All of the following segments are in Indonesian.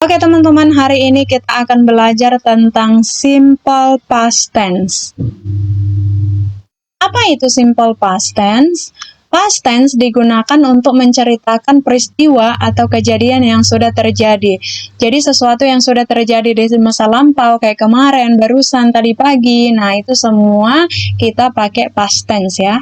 Oke teman-teman, hari ini kita akan belajar tentang simple past tense. Apa itu simple past tense? Past tense digunakan untuk menceritakan peristiwa atau kejadian yang sudah terjadi. Jadi sesuatu yang sudah terjadi di masa lampau kayak kemarin, barusan, tadi pagi. Nah, itu semua kita pakai past tense ya.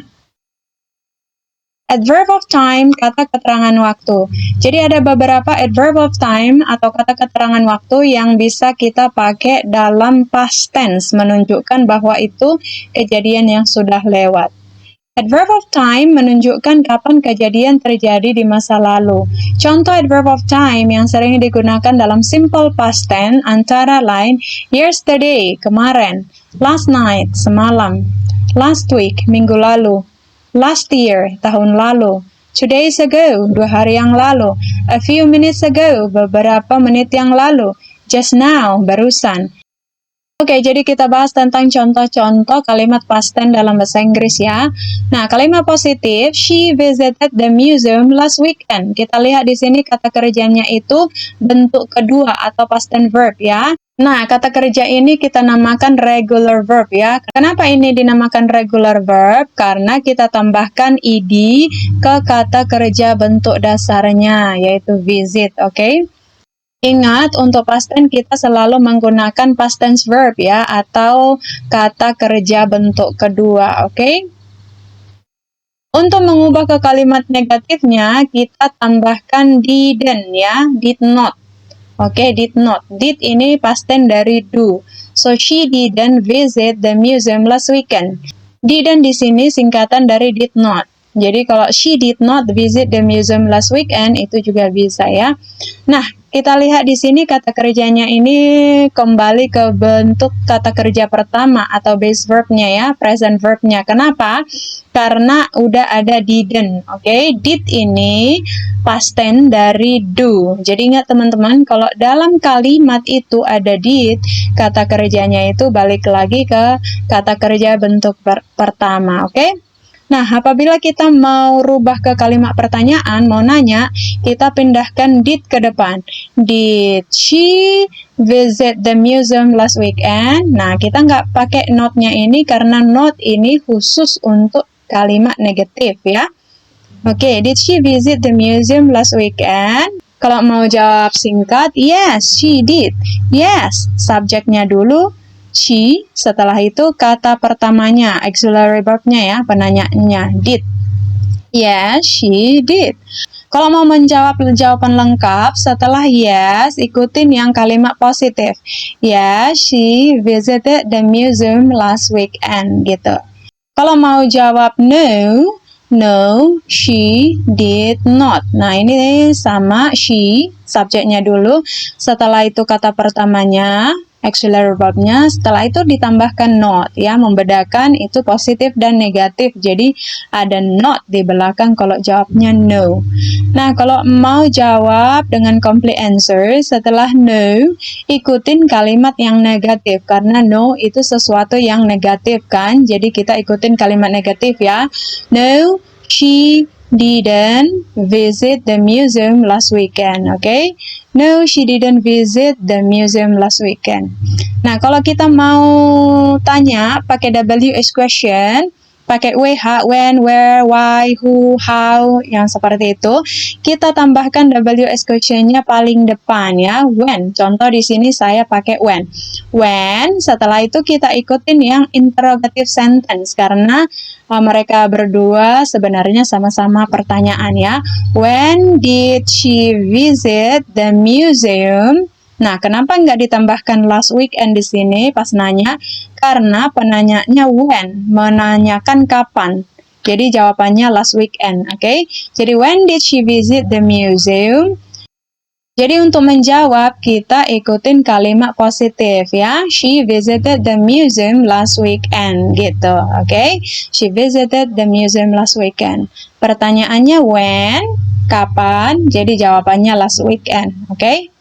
Adverb of time, kata keterangan waktu. Jadi ada beberapa adverb of time atau kata keterangan waktu yang bisa kita pakai dalam past tense, menunjukkan bahwa itu kejadian yang sudah lewat. Adverb of time menunjukkan kapan kejadian terjadi di masa lalu. Contoh adverb of time yang sering digunakan dalam simple past tense antara lain yesterday, kemarin, last night, semalam, last week, minggu lalu, last year, tahun lalu, 2 days ago, 2 hari yang lalu, a few minutes ago, beberapa menit yang lalu, just now, barusan. Oke, jadi kita bahas tentang contoh-contoh kalimat past tense dalam bahasa Inggris ya. Nah, kalimat positif, she visited the museum last weekend. Kita lihat di sini kata kerjanya itu bentuk kedua atau past tense verb ya. Nah, kata kerja ini kita namakan regular verb ya. Kenapa ini dinamakan regular verb? Karena kita tambahkan ed ke kata kerja bentuk dasarnya, yaitu visit, oke? Ingat, untuk past tense kita selalu menggunakan past tense verb ya, atau kata kerja bentuk kedua, oke? Untuk mengubah ke kalimat negatifnya, kita tambahkan didn't ya, did not. Oke, did not. Did ini past tense dari do. So, she didn't visit the museum last weekend. Didn't di sini singkatan dari did not. Jadi, kalau she did not visit the museum last weekend, itu juga bisa ya. Nah, kita lihat di sini kata kerjanya ini kembali ke bentuk kata kerja pertama atau base verbnya ya, present verbnya. Kenapa? Karena udah ada didn't, oke? Did ini past tense dari do. Jadi ingat teman-teman, kalau dalam kalimat itu ada did, kata kerjanya itu balik lagi ke kata kerja bentuk pertama, oke? Nah, apabila kita mau rubah ke kalimat pertanyaan, mau nanya, kita pindahkan did ke depan. Did she visit the museum last weekend? Nah, kita nggak pakai not-nya ini karena not ini khusus untuk kalimat negatif ya. Oke, did she visit the museum last weekend? Kalau mau jawab singkat, yes, she did. Yes, subjeknya dulu, she, setelah itu kata pertamanya, auxiliary verb-nya ya, penanyanya, did. Yes, she did. Kalau mau menjawab jawaban lengkap, setelah yes, ikutin yang kalimat positif. Yes, she visited the museum last weekend, gitu. Kalau mau jawab no, no, she did not. Nah, ini sama she, subjeknya dulu. Setelah itu kata pertamanya, auxiliary verb-nya, setelah itu ditambahkan not ya, membedakan itu positif dan negatif. Jadi ada not di belakang kalau jawabnya no. Nah, kalau mau jawab dengan complete answer, setelah no, ikutin kalimat yang negatif karena no itu sesuatu yang negatif kan. Jadi kita ikutin kalimat negatif ya. No, she didn't visit the museum last weekend, okay? No, she didn't visit the museum last weekend. Nah, kalau kita mau tanya pakai WH question, pakai WH, when, where, why, who, how, yang seperti itu, kita tambahkan WH question-nya paling depan ya, when. Contoh di sini saya pakai when. When, setelah itu kita ikutin yang interrogative sentence, karena mereka berdua sebenarnya sama-sama pertanyaan ya. When did she visit the museum? Nah, kenapa nggak ditambahkan last weekend di sini pas nanya? Karena penanyanya when, menanyakan kapan. Jadi jawabannya last weekend, oke? Jadi when did she visit the museum? Jadi untuk menjawab kita ikutin kalimat positif ya. She visited the museum last weekend gitu, oke? She visited the museum last weekend. Pertanyaannya when, kapan? Jadi jawabannya last weekend, oke?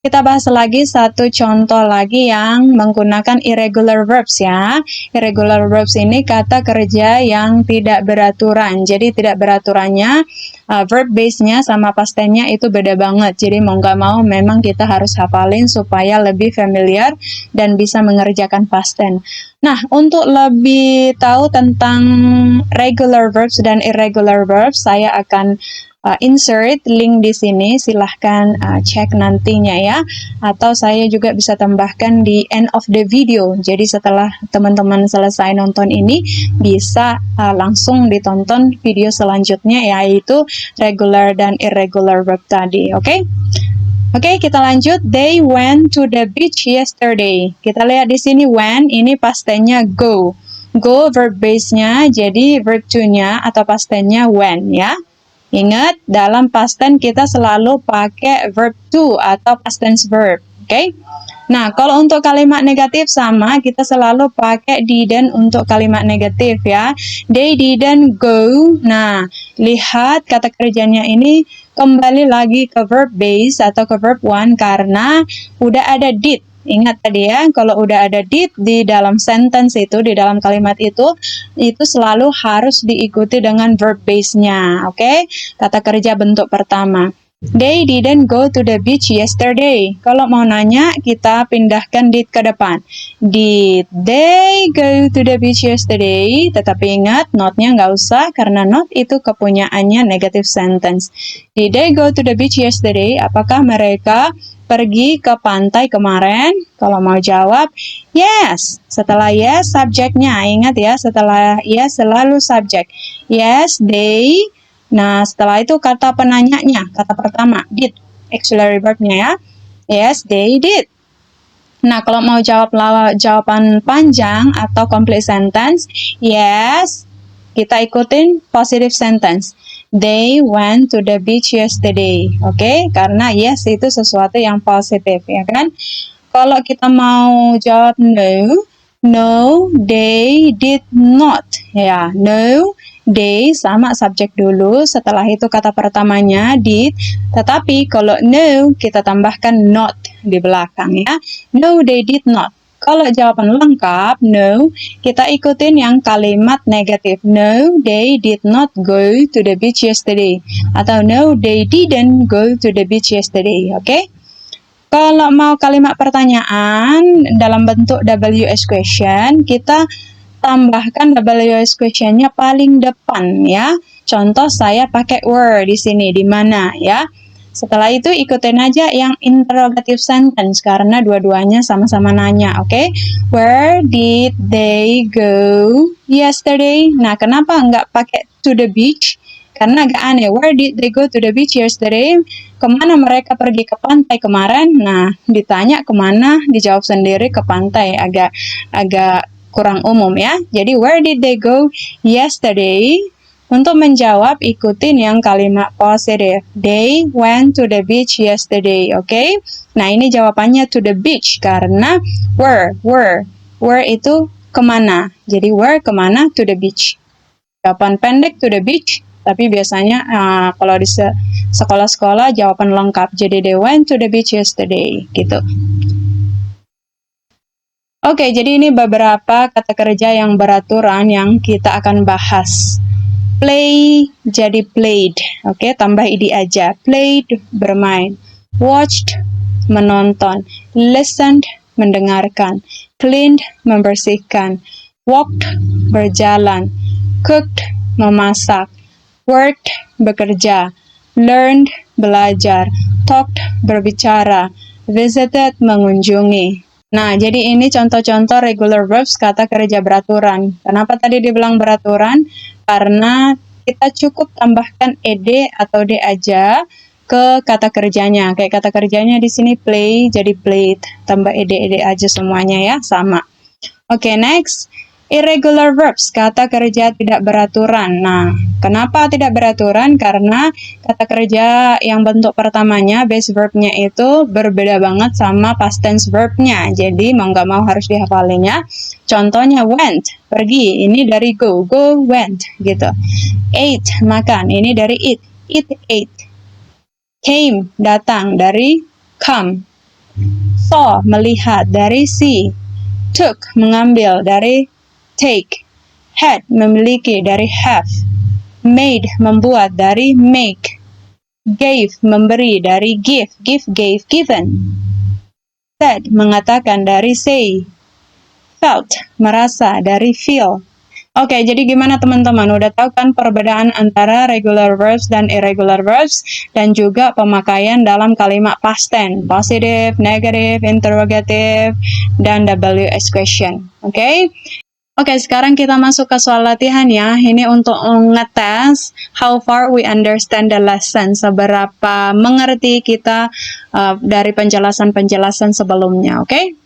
Kita bahas lagi satu contoh lagi yang menggunakan irregular verbs ya. Irregular verbs ini kata kerja yang tidak beraturan. Jadi tidak beraturannya verb base-nya sama past tense-nya itu beda banget. Jadi mau nggak mau memang kita harus hafalin supaya lebih familiar dan bisa mengerjakan past tense. Nah, untuk lebih tahu tentang regular verbs dan irregular verbs, saya akan insert link di sini, silahkan cek nantinya ya, atau saya juga bisa tambahkan di end of the video. Jadi setelah teman-teman selesai nonton ini, bisa langsung ditonton video selanjutnya, yaitu regular dan irregular verb tadi. Oke? Oke, kita lanjut. They went to the beach yesterday. Kita lihat di sini when, ini past tense-nya go. Go verb base-nya, jadi verb to-nya atau past tense-nya when ya. Ingat, dalam past tense kita selalu pakai verb to atau past tense verb, oke? Nah, kalau untuk kalimat negatif sama, kita selalu pakai didn't untuk kalimat negatif ya. They didn't go. Nah, lihat kata kerjanya ini kembali lagi ke verb base atau ke verb one karena udah ada did. Ingat tadi ya, kalau udah ada did di dalam sentence itu, di dalam kalimat itu selalu harus diikuti dengan verb base-nya, oke? Kata kerja bentuk pertama. They didn't go to the beach yesterday. Kalau mau nanya, kita pindahkan did ke depan. Did they go to the beach yesterday? Tetapi ingat, not-nya nggak usah, karena not itu kepunyaannya negative sentence. Did they go to the beach yesterday? Apakah mereka pergi ke pantai kemarin? Kalau mau jawab, yes. Setelah yes, subjeknya. Ingat ya, setelah yes selalu subjek. Yes, they. Nah, setelah itu kata penanyanya, kata pertama, did. Auxiliary verb-nya ya. Yes, they did. Nah, kalau mau jawab jawaban panjang atau complete sentence, yes, kita ikutin positive sentence. They went to the beach yesterday. Oke, karena yes itu sesuatu yang positif, ya kan? Kalau kita mau jawab no, they did not. Ya, no, they sama subjek dulu, setelah itu kata pertamanya did, tetapi kalau no kita tambahkan not di belakang ya. No, they did not. Kalau jawaban lengkap, no, kita ikutin yang kalimat negatif. No, they did not go to the beach yesterday. Atau no, they didn't go to the beach yesterday. Oke? Kalau mau kalimat pertanyaan dalam bentuk WH question, kita tambahkan WH question-nya paling depan ya. Contoh saya pakai where di sini, di mana ya. Setelah itu ikutin aja yang interrogative sentence karena dua-duanya sama-sama nanya, oke? Where did they go yesterday? Nah, kenapa nggak pakai to the beach? Karena agak aneh. Where did they go to the beach yesterday? Kemana mereka pergi ke pantai kemarin? Nah, ditanya kemana, dijawab sendiri ke pantai. Agak kurang umum ya. Jadi where did they go yesterday? Untuk menjawab ikutin yang kalimat positif. They went to the beach yesterday. Oke? Nah, ini jawabannya to the beach karena where itu kemana. Jadi where kemana, to the beach. Jawaban pendek to the beach. Tapi biasanya kalau di sekolah-sekolah jawaban lengkap. Jadi they went to the beach yesterday, gitu. Oke, jadi ini beberapa kata kerja yang beraturan yang kita akan bahas. Play jadi played. Oke, tambah id aja. Played, bermain. Watched, menonton. Listened, mendengarkan. Cleaned, membersihkan. Walked, berjalan. Cooked, memasak. Worked, bekerja. Learned, belajar. Talked, berbicara. Visited, mengunjungi. Nah, jadi ini contoh-contoh regular verbs, kata kerja beraturan. Kenapa tadi dibilang beraturan? Karena kita cukup tambahkan ed atau d aja ke kata kerjanya. Kayak kata kerjanya di sini play, jadi played. Tambah ed aja semuanya ya, sama. Oke, next. Irregular verbs, kata kerja tidak beraturan. Nah, kenapa tidak beraturan? Karena kata kerja yang bentuk pertamanya, base verbnya itu berbeda banget sama past tense verbnya. Jadi, mau nggak mau harus dihafalinya. Contohnya went, pergi. Ini dari go went, gitu. Ate, makan. Ini dari eat ate. Came, datang. Dari come. Saw, melihat. Dari see. Took, mengambil. Dari take. Had, memiliki. Dari have. Made, membuat, dari make. Gave, memberi, dari give. Give, gave, given. Said, mengatakan, dari say. Felt, merasa, dari feel. Oke, jadi gimana teman-teman? Udah tahu kan perbedaan antara regular verbs dan irregular verbs dan juga pemakaian dalam kalimat past tense, positive, negative, interrogative, dan WH question. Oke? Oke, sekarang kita masuk ke soal latihan ya. Ini untuk ngetes how far we understand the lesson, seberapa mengerti kita dari penjelasan-penjelasan sebelumnya, oke?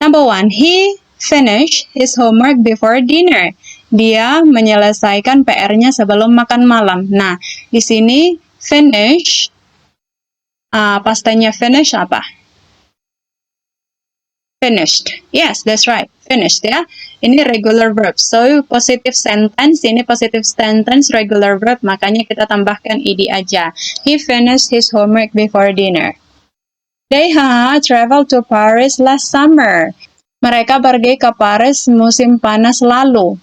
Number 1, he finished his homework before dinner. Dia menyelesaikan PR-nya sebelum makan malam. Nah, di sini finish, past tense-nya finish apa? Finished. Yes, that's right. Finished ya. Ini regular verb. So, positive sentence. Ini positive sentence regular verb. Makanya kita tambahkan ed aja. He finished his homework before dinner. They traveled to Paris last summer. Mereka pergi ke Paris musim panas lalu.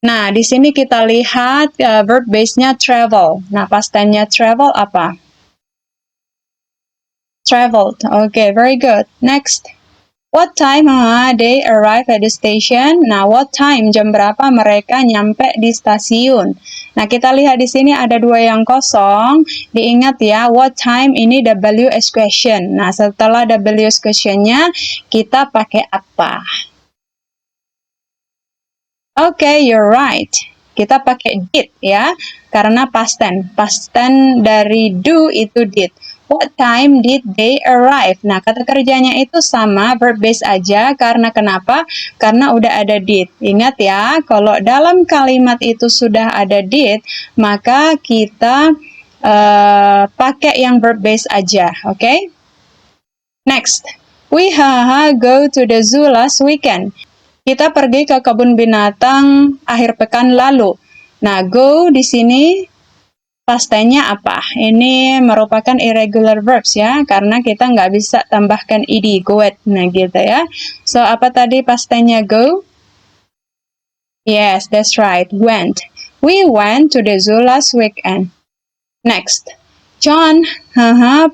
Nah, di sini kita lihat verb base-nya travel. Nah, past tense-nya travel apa? Traveled. Okay, very good. Next. What time they arrive at the station? Nah, what time, jam berapa mereka nyampe di stasiun? Nah, kita lihat di sini ada dua yang kosong. Diingat ya, what time ini WH question. Nah, setelah WH question-nya, kita pakai apa? Okay, you're right. Kita pakai did ya, karena past tense. Past tense dari do itu did. What time did they arrive? Nah, kata kerjanya itu sama, verb base aja. Karena kenapa? Karena udah ada did. Ingat ya, kalau dalam kalimat itu sudah ada did, maka kita pakai yang verb base aja. Okay? Next. We go to the zoo last weekend. Kita pergi ke kebun binatang akhir pekan lalu. Nah, go di sini past tense-nya apa? Ini merupakan irregular verbs ya, karena kita nggak bisa tambahkan ed, go at, nah gitu ya. So, apa tadi past tense-nya go? Yes, that's right, went. We went to the zoo last weekend. Next, John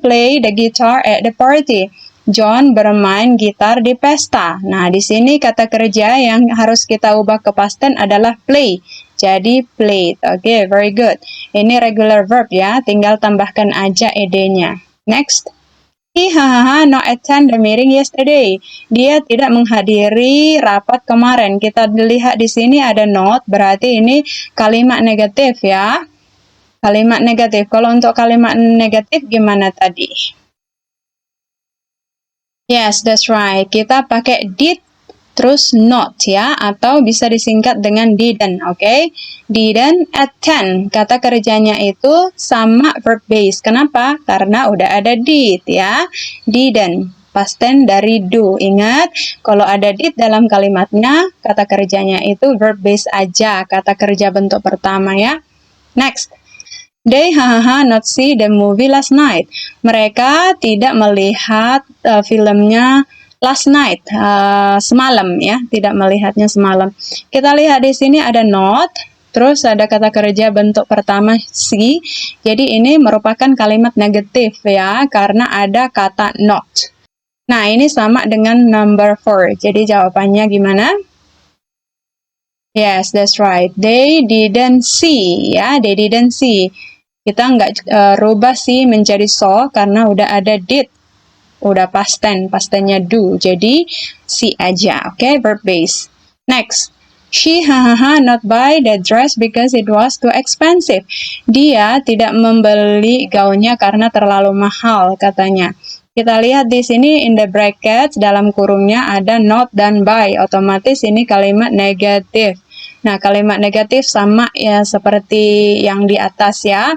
play the guitar at the party. John bermain gitar di pesta. Nah, di sini kata kerja yang harus kita ubah ke past tense adalah play. Jadi played. Oke, very good. Ini regular verb ya, tinggal tambahkan aja ed-nya. Next. He not attend the meeting yesterday. Dia tidak menghadiri rapat kemarin. Kita lihat di sini ada not, berarti ini kalimat negatif ya. Kalimat negatif. Kalau untuk kalimat negatif gimana tadi? Yes, that's right. Kita pakai did terus not ya, atau bisa disingkat dengan didn't, okay? Didn't attend, kata kerjanya itu sama verb base. Kenapa? Karena udah ada did ya. Didn't, past tense dari do. Ingat, kalau ada did dalam kalimatnya, kata kerjanya itu verb base aja, kata kerja bentuk pertama ya. Next. They not see the movie last night. Mereka tidak melihat filmnya last night, semalam ya, tidak melihatnya semalam. Kita lihat di sini ada not, terus ada kata kerja bentuk pertama see. Jadi ini merupakan kalimat negatif ya, karena ada kata not. Nah, ini sama dengan number 4. Jadi jawabannya gimana? Yes, that's right. They didn't see ya, they didn't see. Kita nggak rubah see menjadi saw karena udah ada did. Udah past tense-nya do. Jadi see aja, oke? Verb base. Next. She not buy the dress because it was too expensive. Dia tidak membeli gaunnya karena terlalu mahal, katanya. Kita lihat di sini in the brackets, dalam kurungnya ada not dan buy. Otomatis ini kalimat negatif. Nah, kalimat negatif sama ya seperti yang di atas ya.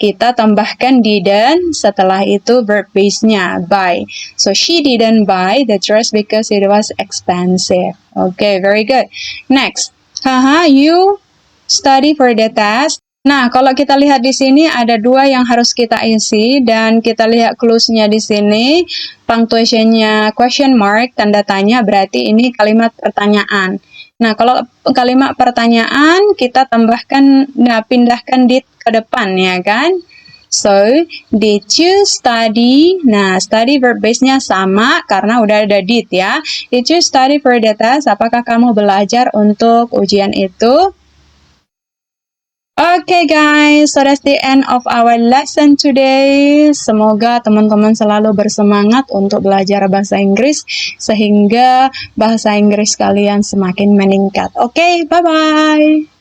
Kita tambahkan didn't, setelah itu verb base-nya buy. So, she didn't buy the dress because it was expensive. Okay, very good. Next. You study for the test. Nah, kalau kita lihat di sini ada dua yang harus kita isi dan kita lihat clues-nya di sini. Punctuation-nya question mark, tanda tanya, berarti ini kalimat pertanyaan. Nah, kalau kalimat pertanyaan kita tambahkan, pindahkan did ke depan ya kan. So, did you study? Nah, study verb base-nya sama karena udah ada did ya. Did you study for the test? Apakah kamu belajar untuk ujian itu? Okay guys, so that's the end of our lesson today. Semoga teman-teman selalu bersemangat untuk belajar bahasa Inggris sehingga bahasa Inggris kalian semakin meningkat. Okay, bye-bye.